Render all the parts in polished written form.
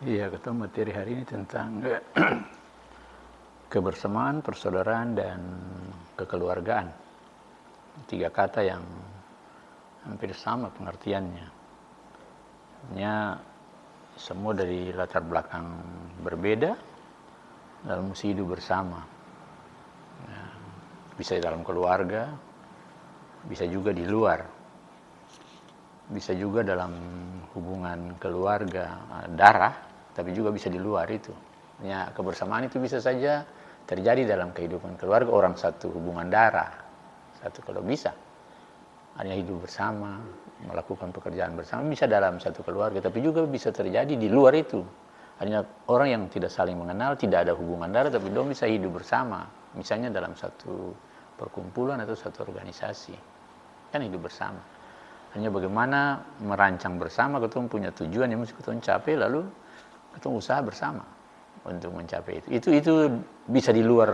Iya, ketemu materi hari ini tentang kebersamaan, persaudaraan, dan kekeluargaan. Tiga kata yang hampir sama pengertiannya. Hanya semua dari latar belakang berbeda dalam mesti hidup bersama. Bisa dalam keluarga, bisa juga di luar. Bisa juga dalam hubungan keluarga, darah, tapi juga bisa di luar itu. Ya, kebersamaan itu bisa saja terjadi dalam kehidupan keluarga, orang satu hubungan darah, satu kalau bisa. Hanya hidup bersama, melakukan pekerjaan bersama, bisa dalam satu keluarga, tapi juga bisa terjadi di luar itu. Hanya orang yang tidak saling mengenal, tidak ada hubungan darah, tapi dong bisa hidup bersama. Misalnya dalam satu perkumpulan atau satu organisasi. Kan hidup bersama. Hanya bagaimana merancang bersama, ketemu punya tujuan yang mesti ketemu capai, lalu ketemu usaha bersama untuk mencapai itu. Itu bisa di luar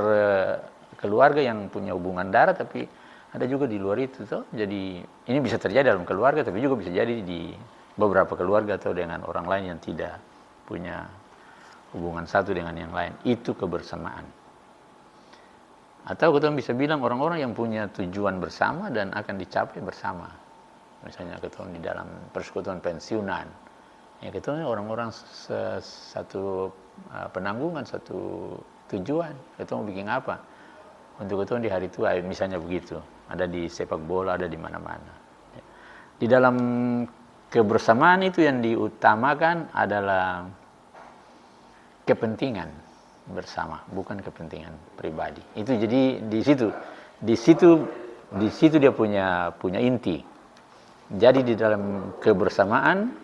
keluarga yang punya hubungan darah, tapi ada juga di luar itu. Toh. Jadi ini bisa terjadi dalam keluarga, tapi juga bisa jadi di beberapa keluarga atau dengan orang lain yang tidak punya hubungan satu dengan yang lain. Itu kebersamaan. Atau kita bisa bilang orang-orang yang punya tujuan bersama dan akan dicapai bersama. Misalnya ketemu di dalam persekutuan pensiunan, ya ketemu orang-orang satu penanggungan, satu tujuan, ketemu bikin apa untuk ketemu di hari tua, misalnya begitu. Ada di sepak bola, ada di mana-mana. Di dalam kebersamaan itu yang diutamakan adalah kepentingan bersama, bukan kepentingan pribadi. Itu jadi di situ dia punya inti. Jadi di dalam kebersamaan,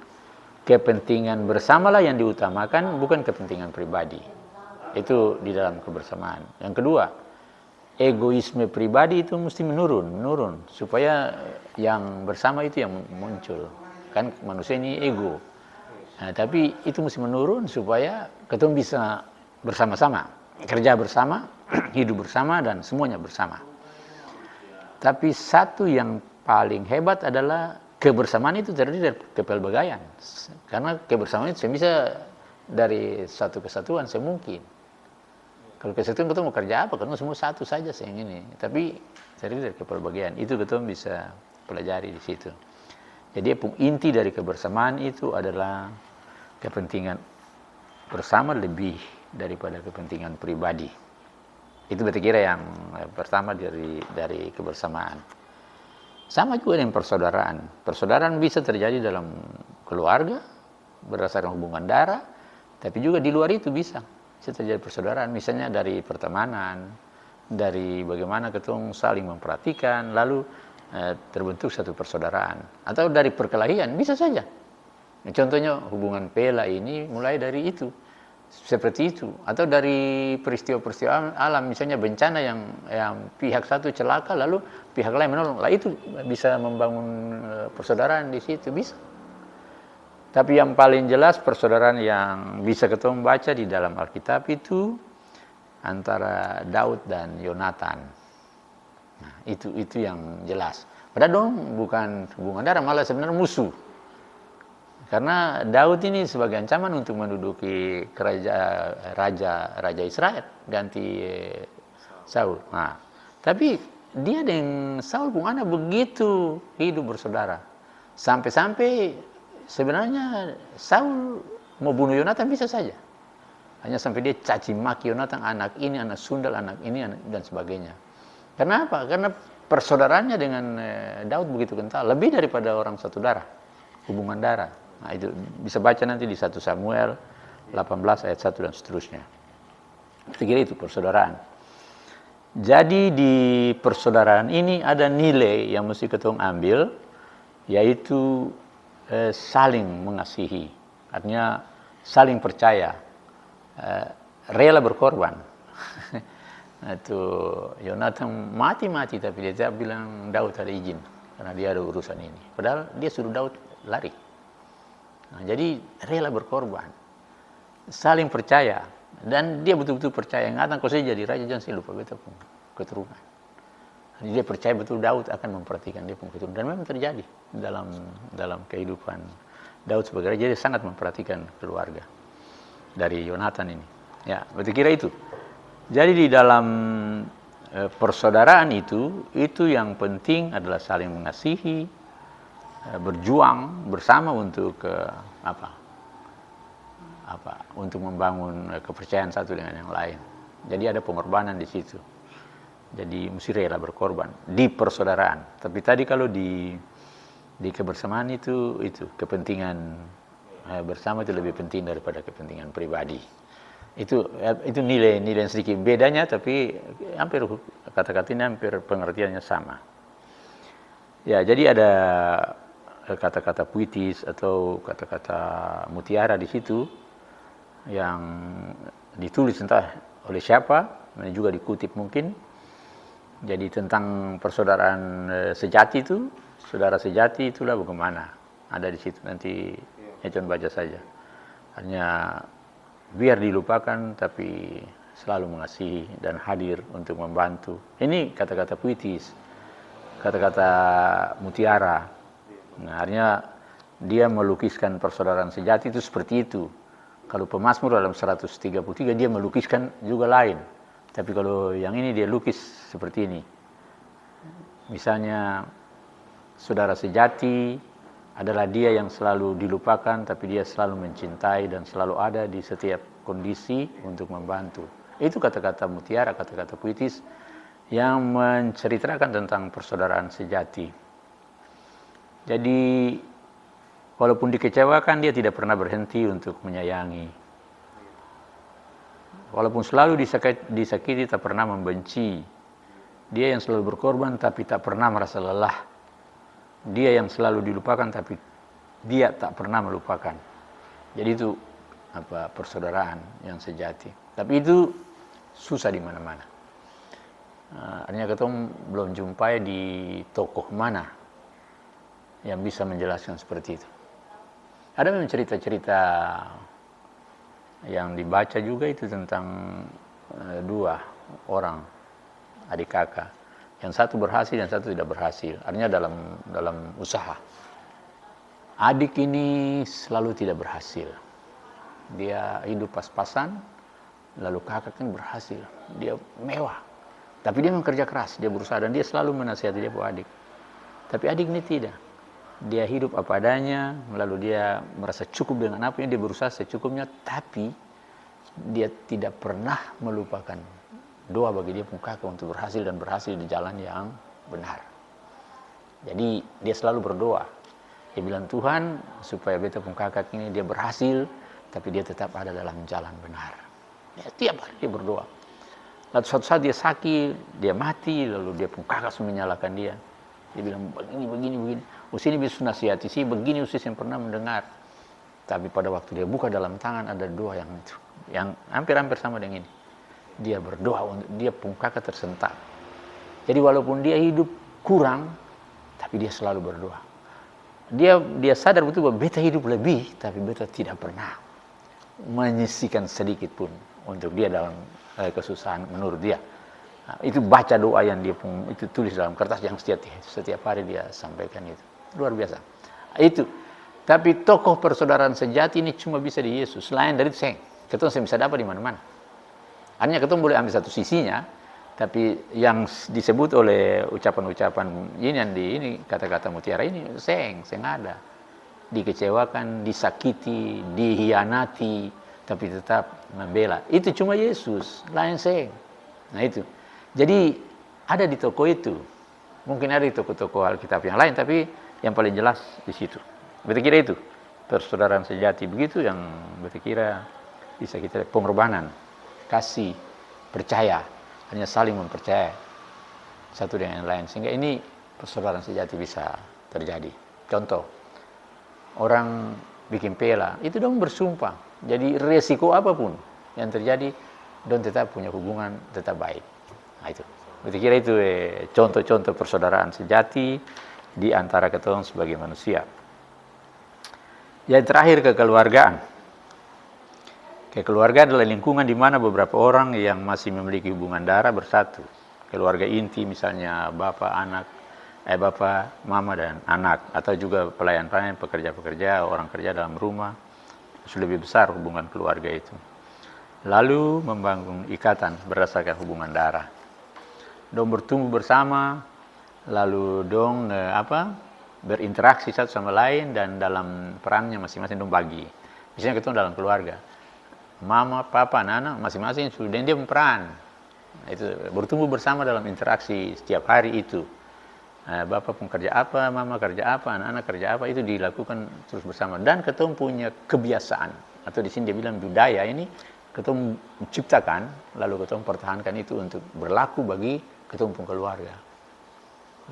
kepentingan bersamalah yang diutamakan, bukan kepentingan pribadi. Itu di dalam kebersamaan. Yang kedua, egoisme pribadi itu mesti menurun supaya yang bersama itu yang muncul. Kan manusia ini ego. Nah, tapi itu mesti menurun supaya ketemu bisa bersama-sama, kerja bersama, hidup bersama, dan semuanya bersama. Tapi satu yang paling hebat adalah kebersamaan itu terdiri dari kepelbagaian. Karena kebersamaan itu bisa dari satu kesatuan semungkin. Kalau kesatuan kita mau kerja apa? Karena semua satu saja yang ini. Tapi terdiri dari kepelbagaian. Itu kita bisa pelajari di situ. Jadi inti dari kebersamaan itu adalah kepentingan bersama lebih daripada kepentingan pribadi. Itu berarti kira yang pertama dari kebersamaan. Sama juga dengan persaudaraan. Persaudaraan bisa terjadi dalam keluarga berdasarkan hubungan darah, tapi juga di luar itu bisa terjadi persaudaraan. Misalnya dari pertemanan, dari bagaimana ketemu saling memperhatikan, lalu terbentuk satu persaudaraan. Atau dari perkelahian, bisa saja. Contohnya hubungan Pela ini mulai dari itu. Seperti itu. Atau dari peristiwa-peristiwa alam, misalnya bencana yang pihak satu celaka lalu pihak lain menolong. Lah itu bisa membangun persaudaraan di situ, bisa. Tapi yang paling jelas persaudaraan yang bisa kita membaca di dalam Alkitab itu antara Daud dan Yonatan. Nah, itu yang jelas. Padahal dong bukan hubungan darah, malah sebenarnya musuh. Karena Daud ini sebagai ancaman untuk menduduki raja Israel, ganti Saul. Nah, tapi dia dengan Saul pun ada begitu hidup bersaudara. Sampai-sampai sebenarnya Saul mau bunuh Yonatan bisa saja. Hanya sampai dia caci maki Yonatan, anak ini, anak sundal, anak ini, dan sebagainya. Karena apa? Karena persaudaraannya dengan Daud begitu kental, lebih daripada orang satu darah, hubungan darah. Nah, itu bisa baca nanti di 1 Samuel 18 ayat 1 dan seterusnya. Saya kira itu persaudaraan. Jadi di persaudaraan ini ada nilai yang mesti kita ambil, yaitu saling mengasihi. Artinya saling percaya, rela berkorban. Itu Yonatan mati-mati, tapi dia bilang Daud ada izin karena dia ada urusan ini. Padahal dia suruh Daud lari. Nah, jadi rela berkorban, saling percaya, dan dia betul-betul percaya. Ingatan kalau saya jadi raja jangan saya lupa beta pun keturunan. Jadi dia percaya betul Daud akan memperhatikan dia pun keturunan, dan memang terjadi dalam kehidupan Daud sebagai raja. Dia sangat memperhatikan keluarga. dari Yonatan ini. Ya, berarti kira itu. Jadi di dalam persaudaraan itu yang penting adalah saling mengasihi, berjuang bersama untuk untuk membangun kepercayaan satu dengan yang lain. Jadi ada pengorbanan di situ. Jadi mesti rela berkorban di persaudaraan. Tapi tadi kalau di kebersamaan itu kepentingan bersama itu lebih penting daripada kepentingan pribadi. Itu nilai yang sedikit bedanya, tapi hampir kata-kata ini hampir pengertiannya sama. Ya, jadi ada kata-kata puitis atau kata-kata mutiara di situ yang ditulis entah oleh siapa, juga dikutip mungkin. Jadi tentang persaudaraan sejati itu, saudara sejati itulah bagaimana. Ada di situ, nanti Econ baca saja. Hanya biar dilupakan tapi selalu mengasihi dan hadir untuk membantu. Ini kata-kata puitis, kata-kata mutiara. Nah, artinya dia melukiskan persaudaraan sejati itu seperti itu. Kalau pemazmur dalam 133 dia melukiskan juga lain. Tapi kalau yang ini dia lukis seperti ini. Misalnya saudara sejati adalah dia yang selalu dilupakan, tapi dia selalu mencintai dan selalu ada di setiap kondisi untuk membantu. Itu kata-kata mutiara, kata-kata puitis yang menceritakan tentang persaudaraan sejati. Jadi walaupun dikecewakan, dia tidak pernah berhenti untuk menyayangi. Walaupun selalu disakiti, tak pernah membenci. Dia yang selalu berkorban, tapi tak pernah merasa lelah. Dia yang selalu dilupakan, tapi dia tak pernah melupakan. Jadi itu persaudaraan yang sejati. Tapi itu susah di mana-mana. Artinya kita belum jumpai di tokoh mana yang bisa menjelaskan seperti itu. Ada memang cerita-cerita yang dibaca juga itu tentang dua orang adik kakak. Yang satu berhasil, yang satu tidak berhasil. Artinya dalam usaha. Adik ini selalu tidak berhasil. Dia hidup pas-pasan, lalu kakak kan berhasil. Dia mewah. Tapi dia bekerja keras, dia berusaha dan dia selalu menasihati dia adik. Tapi adik ini tidak. Dia hidup apa adanya, lalu dia merasa cukup dengan apa yang dia berusaha secukupnya, tapi dia tidak pernah melupakan doa bagi dia pun kakak untuk berhasil dan berhasil di jalan yang benar. Jadi dia selalu berdoa. Dia bilang, Tuhan supaya beta pun kakak ini dia berhasil, tapi dia tetap ada dalam jalan benar. Ya, tiap hari dia berdoa. Lalu suatu saat dia sakit, dia mati, lalu dia pun kakak menyalahkan dia. Dia bilang begini. Usia ini bisa nasihati sih, begini usia yang pernah mendengar. Tapi pada waktu dia buka dalam tangan ada doa yang hampir-hampir sama dengan ini. Dia berdoa untuk dia pun kakak tersentak. Jadi walaupun dia hidup kurang, tapi dia selalu berdoa. Dia sadar betul bahwa beta hidup lebih, tapi beta tidak pernah menyisihkan sedikit pun untuk dia dalam kesusahan menurut dia. Nah, itu baca doa yang dia pun itu tulis dalam kertas yang setiap hari dia sampaikan itu. Luar biasa. Itu. Tapi tokoh persaudaraan sejati ini cuma bisa di Yesus. Selain dari itu, kita bisa dapat di mana-mana. Artinya kita boleh ambil satu sisinya, tapi yang disebut oleh ucapan-ucapan ini kata-kata mutiara ini, seng ada. Dikecewakan, disakiti, dihianati, tapi tetap membela. Itu cuma Yesus, lain seng. Nah itu. Jadi ada di toko itu. Mungkin ada di toko-toko Alkitab yang lain, tapi yang paling jelas di situ. Beta kira itu persaudaraan sejati begitu yang beta kira bisa kita pengorbanan, kasih, percaya, hanya saling mempercayai satu dengan yang lain sehingga ini persaudaraan sejati bisa terjadi. Contoh, orang bikin pela, itu dong bersumpah. Jadi resiko apapun yang terjadi, dong tetap punya hubungan tetap baik. Nah itu. Beta kira itu contoh-contoh persaudaraan sejati di antara kita sebagai manusia. Yang terakhir kekeluargaan. Kekeluarga adalah lingkungan di mana beberapa orang yang masih memiliki hubungan darah bersatu. Keluarga inti misalnya bapak, mama dan anak, atau juga pelayan-pelayan, pekerja-pekerja, orang kerja dalam rumah. lebih besar hubungan keluarga itu. Lalu membangun ikatan berdasarkan hubungan darah. Dong bertumbuh bersama, lalu dong berinteraksi satu sama lain, dan dalam perannya masing-masing dong bagi. Misalnya kita dalam keluarga, mama, papa, anak-anak masing-masing sudah dia berperan. Itu bertumbuh bersama dalam interaksi setiap hari itu. Bapak pun kerja apa, mama kerja apa, anak-anak kerja apa, itu dilakukan terus bersama. Dan ketemu punya kebiasaan, atau di sini dia bilang budaya ini, ketemu menciptakan, lalu ketemu pertahankan itu untuk berlaku bagi ketemu pun keluarga.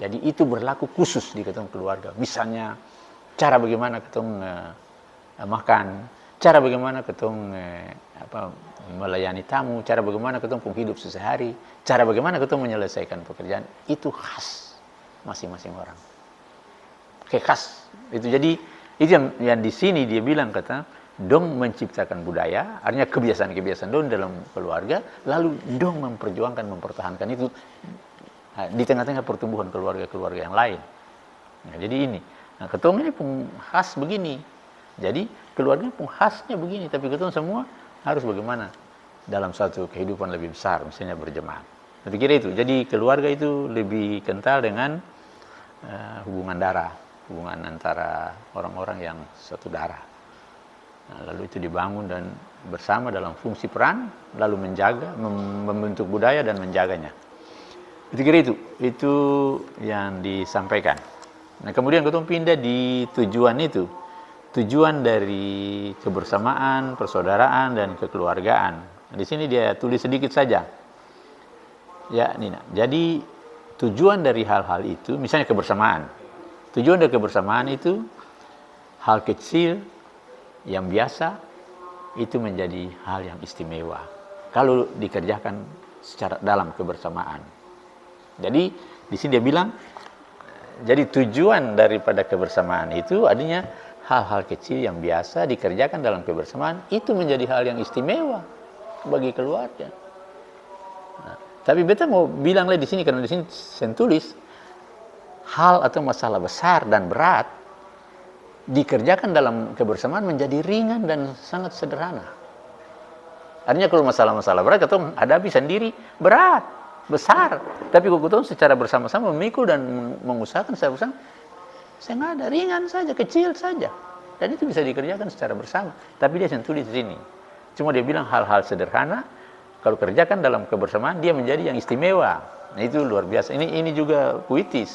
Jadi itu berlaku khusus di ketemu keluarga. Misalnya cara bagaimana ketemu makan, cara bagaimana ketemu melayani tamu, cara bagaimana ketemu pun hidup sehari-hari, cara bagaimana ketemu menyelesaikan pekerjaan, itu khas masing-masing orang. Khas itu. Jadi itu yang di sini dia bilang, kata dong menciptakan budaya, artinya kebiasaan-kebiasaan dong dalam keluarga, lalu dong memperjuangkan, mempertahankan itu di tengah-tengah pertumbuhan keluarga-keluarga yang lain. Nah, jadi ini, ketemu ini pun khas begini. Jadi keluarga pun khasnya begini, tapi ketemu semua harus bagaimana dalam satu kehidupan lebih besar, misalnya berjemaat. Saya pikir itu. Jadi keluarga itu lebih kental dengan hubungan darah, hubungan antara orang-orang yang satu darah. Nah, lalu itu dibangun dan bersama dalam fungsi peran, lalu menjaga, membentuk budaya dan menjaganya. Saya pikir itu yang disampaikan. Nah, kemudian kita pindah di tujuan itu. Tujuan dari kebersamaan, persaudaraan, dan kekeluargaan. Nah, di sini dia tulis sedikit saja. Ya, Nina. Jadi tujuan dari hal-hal itu, misalnya kebersamaan. Tujuan dari kebersamaan itu hal kecil yang biasa itu menjadi hal yang istimewa kalau dikerjakan secara dalam kebersamaan. Jadi di sini dia bilang, jadi tujuan daripada kebersamaan itu adanya hal-hal kecil yang biasa dikerjakan dalam kebersamaan itu menjadi hal yang istimewa bagi keluarga. Nah, tapi beta mau bilang lagi di sini, karena di sini saya tulis hal atau masalah besar dan berat dikerjakan dalam kebersamaan menjadi ringan dan sangat sederhana. Artinya kalau masalah-masalah berat kita hadapi sendiri berat, besar. Tapi kalau kita secara bersama-sama memikul dan mengusahakan secara bersama, saya nggak ada, ringan saja, kecil saja. Dan itu bisa dikerjakan secara bersama. Tapi dia tulis di sini. Cuma dia bilang hal-hal sederhana, kalau kerjakan dalam kebersamaan, dia menjadi yang istimewa. Nah, itu luar biasa. Ini juga puisi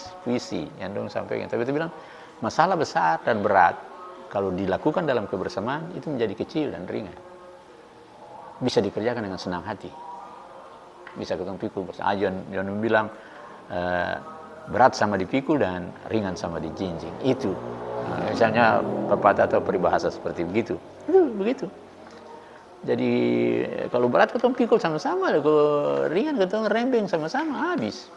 yang dong sampaikan. Tapi dia bilang, masalah besar dan berat, kalau dilakukan dalam kebersamaan, itu menjadi kecil dan ringan. Bisa dikerjakan dengan senang hati. Bisa ketemu pikul bersama. Jangan bilang, berat sama dipikul dan ringan sama dijinjing. Itu misalnya pepatah atau peribahasa seperti begitu. Itu begitu. Jadi kalau berat ketemu pikul sama-sama, kalau ringan ketemu rembeng sama-sama, habis.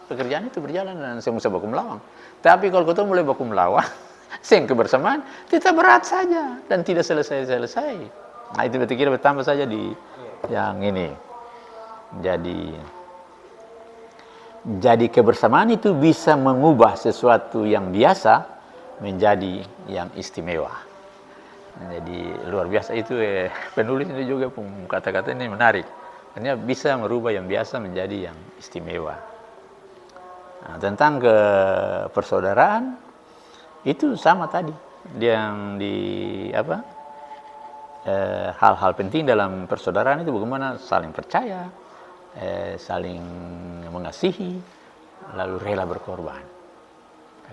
Pekerjaan itu berjalan dan saya bisa baku melawang. Tapi kalau ketemu mulai baku melawang, sing kebersamaan, tidak berat saja dan tidak selesai-selesai. Nah, itu berarti kira bertambah saja di yang ini. Jadi kebersamaan itu bisa mengubah sesuatu yang biasa menjadi yang istimewa. Jadi luar biasa itu penulis ini juga kata-kata ini menarik. Artinya bisa merubah yang biasa menjadi yang istimewa. Nah, tentang persaudaraan itu sama tadi. Yang hal-hal penting dalam persaudaraan itu bagaimana saling percaya, saling mengasihi, lalu rela berkorban.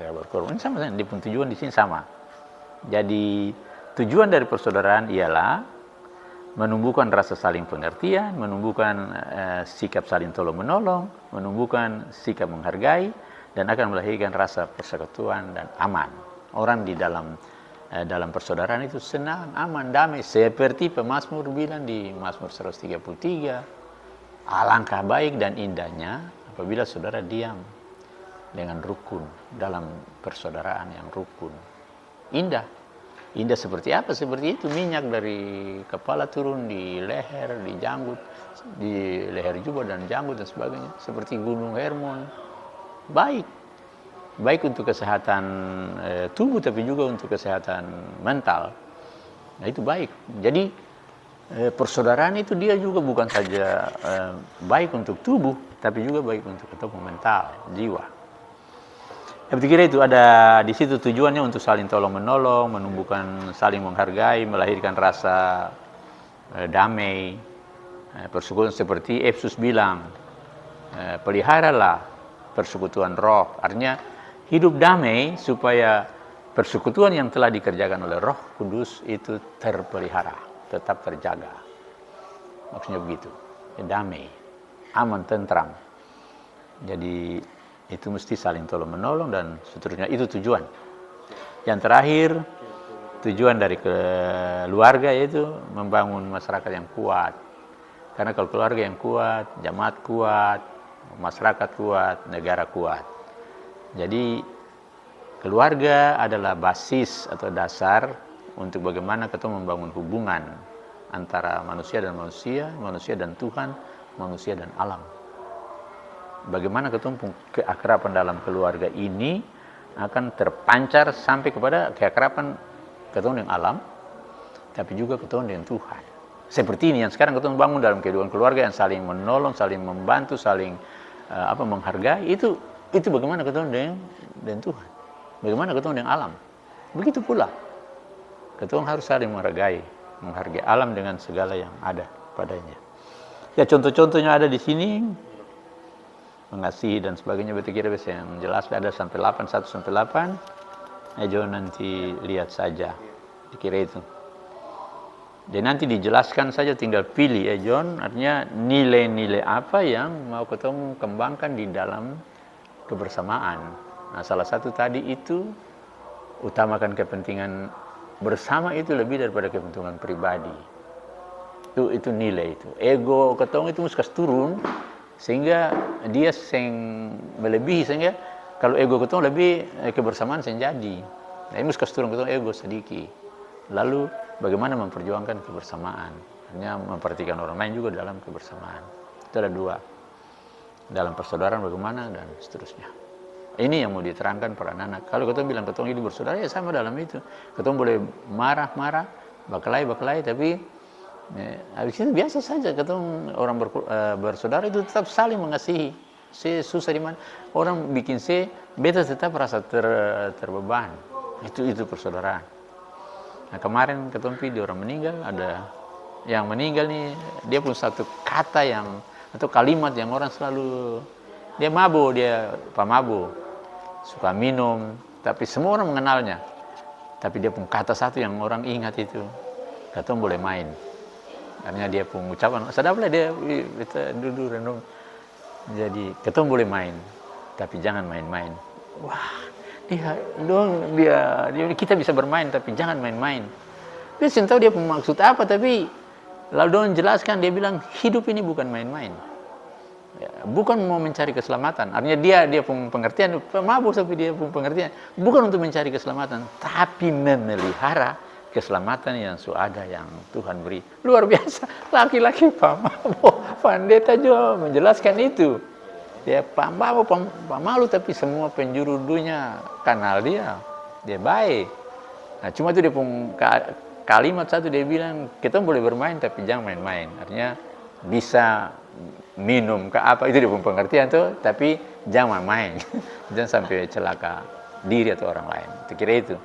Ini sama, di tujuan di sini sama. Jadi tujuan dari persaudaraan ialah menumbuhkan rasa saling pengertian, menumbuhkan sikap saling tolong-menolong, menumbuhkan sikap menghargai, dan akan melahirkan rasa persekutuan dan aman. Orang di dalam persaudaraan itu senang, aman, damai, seperti pemazmur bilang di Mazmur 133. Alangkah baik dan indahnya apabila saudara diam dengan rukun dalam persaudaraan yang rukun. Indah seperti apa? Seperti itu, minyak dari kepala turun di leher, di janggut, di leher jubah dan janggut dan sebagainya, seperti gunung Hermon. Baik untuk kesehatan tubuh, tapi juga untuk kesehatan mental. Nah itu baik. Jadi persaudaraan itu dia juga bukan saja baik untuk tubuh, tapi juga baik untuk ketemu mental, jiwa. Saya pikir itu ada di situ tujuannya untuk saling tolong menolong, menumbuhkan saling menghargai, melahirkan rasa damai. Persekutuan seperti Efesus bilang, peliharalah persekutuan roh. Artinya hidup damai supaya persekutuan yang telah dikerjakan oleh Roh Kudus itu terpelihara, tetap terjaga. Maksudnya begitu, damai, aman, tentram. Jadi itu mesti saling tolong menolong dan seterusnya. Itu tujuan. Yang terakhir, tujuan dari keluarga yaitu membangun masyarakat yang kuat. Karena kalau keluarga yang kuat, jamaat kuat, masyarakat kuat, negara kuat. Jadi keluarga adalah basis atau dasar untuk bagaimana kita membangun hubungan antara manusia dan manusia, manusia dan Tuhan, manusia dan alam. Bagaimana keakraban dalam keluarga ini akan terpancar sampai kepada keakraban ketemu dengan alam, tapi juga ketemu dengan Tuhan. Seperti ini yang sekarang ketemu bangun dalam kehidupan keluarga yang saling menolong, saling membantu, saling menghargai. Itu bagaimana ketemu dengan Tuhan. Bagaimana ketemu dengan alam. Begitu pula ketemu harus saling menghargai alam dengan segala yang ada padanya. Ya contoh-contohnya ada di sini, mengasihi dan sebagainya. Berarti kira bisa yang jelas ada sampai 8, 1 sampai 8. John nanti lihat saja, dikira itu. Dan nanti dijelaskan saja, tinggal pilih John, artinya nilai-nilai apa yang mau ketemu kembangkan di dalam kebersamaan. Nah, salah satu tadi itu utamakan kepentingan bersama itu lebih daripada kepentingan pribadi. Itu nilai itu. Ego ketemu itu mesti turun sehingga dia melebihi, sehingga kalau ego ketemu lebih kebersamaan jadi. Nah, ini mesti turun ketemu ego sedikit. Lalu bagaimana memperjuangkan kebersamaan, hanya memperhatikan orang lain juga dalam kebersamaan. Itu ada 2. Dalam persaudaraan bagaimana dan seterusnya. Ini yang mau diterangkan para anak. Kalau ketemu bilang ketemu hidup bersaudara, ya sama dalam itu. Ketemu boleh marah-marah, berkelahi, tapi habis itu biasa saja ketemu orang bersaudara itu tetap saling mengasihi. Susah di mana orang bikin beta tetap rasa terbeban. Itu persaudaraan. Nah, kemarin ketemu video orang meninggal, ada yang meninggal nih, dia pun satu kata atau kalimat yang orang selalu, dia mabuk, dia pemabuk, suka minum, tapi semua orang mengenalnya. Tapi dia pun kata satu yang orang ingat itu, ketemu boleh main. Artinya dia pun ucapan, sadaplah dia duduk renung. Jadi ketemu boleh main, tapi jangan main-main. Wah, kita bisa bermain tapi jangan main-main. Dia tahu dia maksud apa, tapi lalu Don jelaskan, dia bilang hidup ini bukan main-main. Ya, bukan mau mencari keselamatan. Artinya dia pun pengertian, mabuk tapi dia pun pengertian. Bukan untuk mencari keselamatan, tapi memelihara keselamatan yang sudah ada yang Tuhan beri. Luar biasa, laki-laki pamabuk, pendeta juga menjelaskan itu. Dia pemalu, tapi semua penjuru dunia kenal dia baik. Nah, cuma itu dia pun kalimat satu, dia bilang kita boleh bermain tapi jangan main-main. Artinya bisa minum ke apa, itu dia pun pengertian tuh, tapi jangan main. Jangan sampai celaka diri atau orang lain. Kira itu.